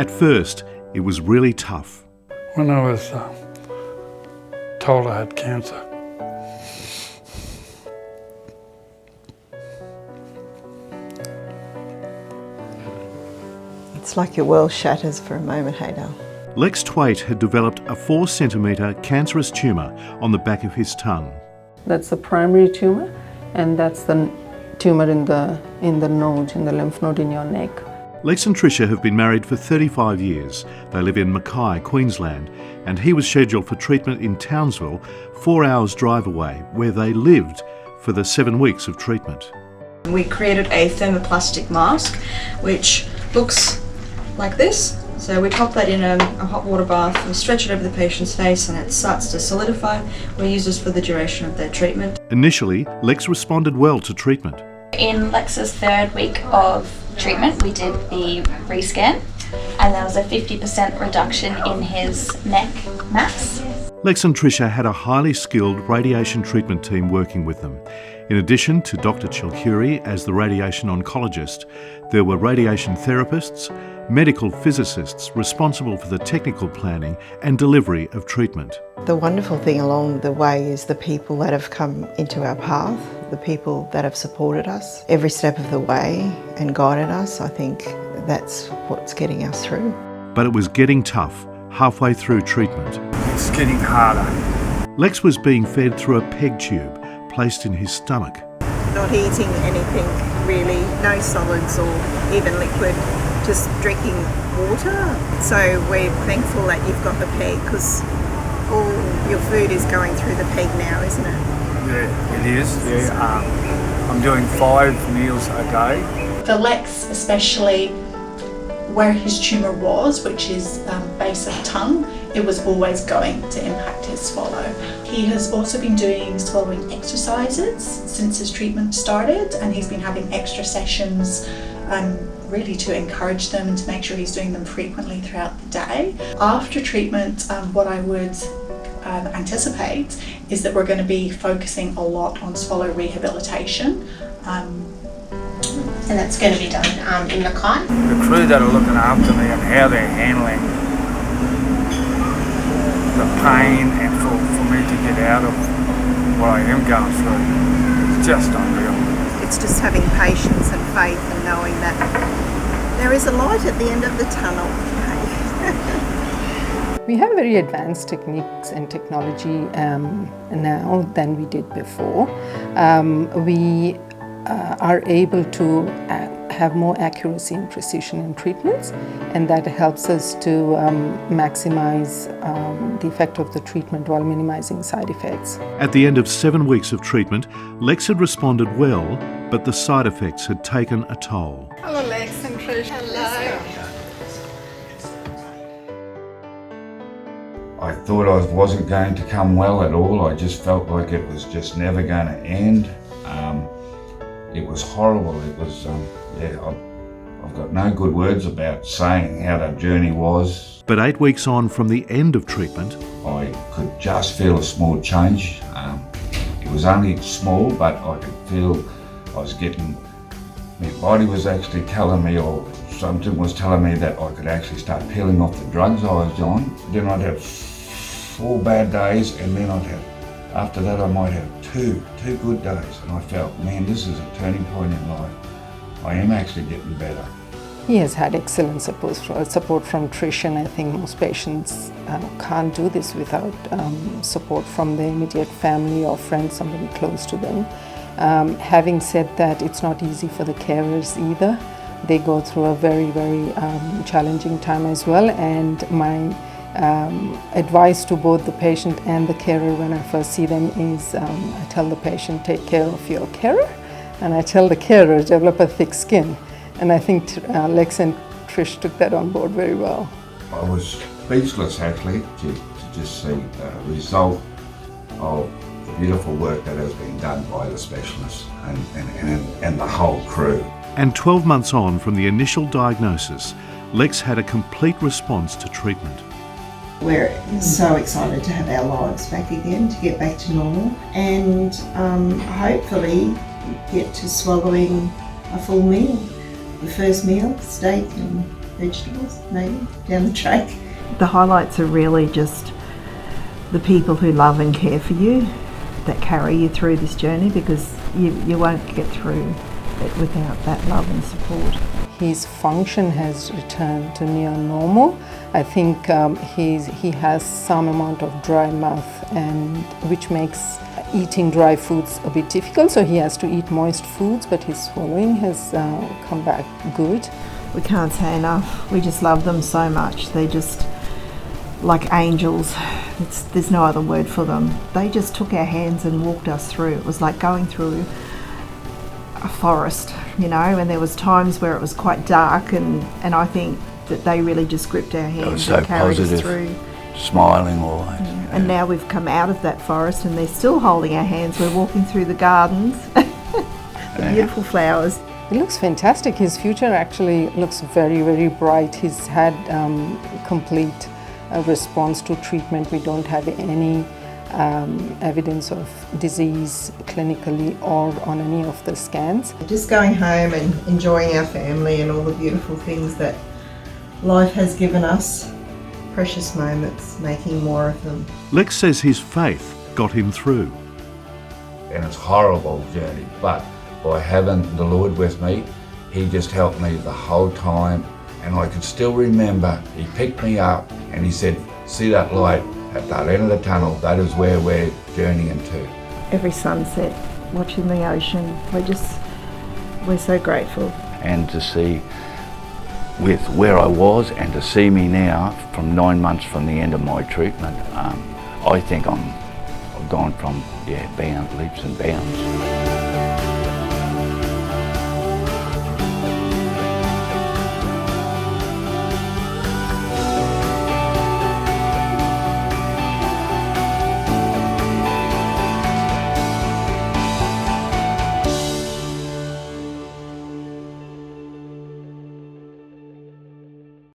At first, it was really tough. When I was told I had cancer, it's like your world shatters for a moment, hey Dale? Lex Thwaite had developed a 4-centimetre cancerous tumour on the back of his tongue. That's the primary tumour, and that's the tumour in the node, in the lymph node in your neck. Lex and Tricia have been married for 35 years. They live in Mackay, Queensland, and he was scheduled for treatment in Townsville, 4 hours drive away, where they lived for the 7 weeks of treatment. We created a thermoplastic mask which looks like this. So we pop that in a hot water bath, we stretch it over the patient's face and it starts to solidify. We use this for the duration of their treatment. Initially, Lex responded well to treatment. In Lex's 3rd week of treatment, we did the rescan and there was a 50% reduction in his neck mass. Lex and Tricia had a highly skilled radiation treatment team working with them. In addition to Dr. Chilkuri as the radiation oncologist, there were radiation therapists, medical physicists responsible for the technical planning and delivery of treatment. The wonderful thing along the way is the people that have come into our path, the people that have supported us every step of the way and guided us. I think that's what's getting us through. But it was getting tough halfway through treatment. it's getting harder. Lex was being fed through a peg tube placed in his stomach. Not eating anything really, no solids or even liquid, just drinking water. So we're thankful that you've got the peg because all your food is going through the peg now, isn't it? Yeah, it is. Yeah, I'm doing 5 meals a day. For Lex, especially where his tumour was, which is base of tongue, it was always going to impact his swallow. He has also been doing swallowing exercises since his treatment started, and he's been having extra sessions really to encourage them and to make sure he's doing them frequently throughout the day. After treatment, what I would anticipate is that we're going to be focusing a lot on swallow rehabilitation. And that's going to be done in Mackay. The crew that are looking after me and how they're handling the pain and for me to get out of what I am going through, it's just unreal. It's just having patience and faith and knowing that there is a light at the end of the tunnel. We have very advanced techniques and technology now than we did before. We are able to have more accuracy and precision in treatments, and that helps us to maximize the effect of the treatment while minimizing side effects. At the end of 7 weeks of treatment, Lex had responded well, but the side effects had taken a toll. Hello Lex and Tricia. Hello. I thought I wasn't going to come well at all. I just felt like it was just never going to end. It was horrible. It was, I've got no good words about saying how that journey was. But 8 weeks on from the end of treatment, I could just feel a small change. It was only small, but I could feel I was getting, my body was actually telling me, or something was telling me that I could actually start peeling off the drugs I was on. Then I'd have 4 bad days, and then after that I might have two good days, and I felt, man, this is a turning point in life. I am actually getting better. He has had excellent support from Tricia, and I think most patients can't do this without support from their immediate family or friends, somebody close to them. Having said that, it's not easy for the carers either. They go through a very, very challenging time as well, and my advice to both the patient and the carer when I first see them is I tell the patient, take care of your carer, and I tell the carer, develop a thick skin. And I think Lex and Trish took that on board very well. I was speechless actually to just see the result of the beautiful work that has been done by the specialists and the whole crew. And 12 months on from the initial diagnosis, Lex had a complete response to treatment. We're so excited to have our lives back again, to get back to normal, and hopefully get to swallowing a full meal. The first meal, steak and vegetables, maybe, down the track. The highlights are really just the people who love and care for you that carry you through this journey, because you won't get through it without that love and support. His function has returned to near normal. I think he has some amount of dry mouth, and which makes eating dry foods a bit difficult, so he has to eat moist foods, but his swallowing has come back good. We can't say enough. We just love them so much. They're just like angels. There's no other word for them. They just took our hands and walked us through. It was like going through a forest, you know, and there was times where it was quite dark, and I think that they really just gripped our hands and carried us through. Smiling always. Yeah. And now we've come out of that forest and they're still holding our hands. We're walking through the gardens, the beautiful flowers. It looks fantastic. His future actually looks very, very bright. He's had complete response to treatment. We don't have any evidence of disease clinically or on any of the scans. Just going home and enjoying our family and all the beautiful things that life has given us. Precious moments, making more of them. Lex says his faith got him through. And it's a horrible journey, but by having the Lord with me, he just helped me the whole time. And I can still remember, he picked me up and he said, see that light at that end of the tunnel, that is where we're journeying to. Every sunset, watching the ocean, we're so grateful. And to see with where I was and to see me now from 9 months from the end of my treatment, I think I've gone from leaps and bounds.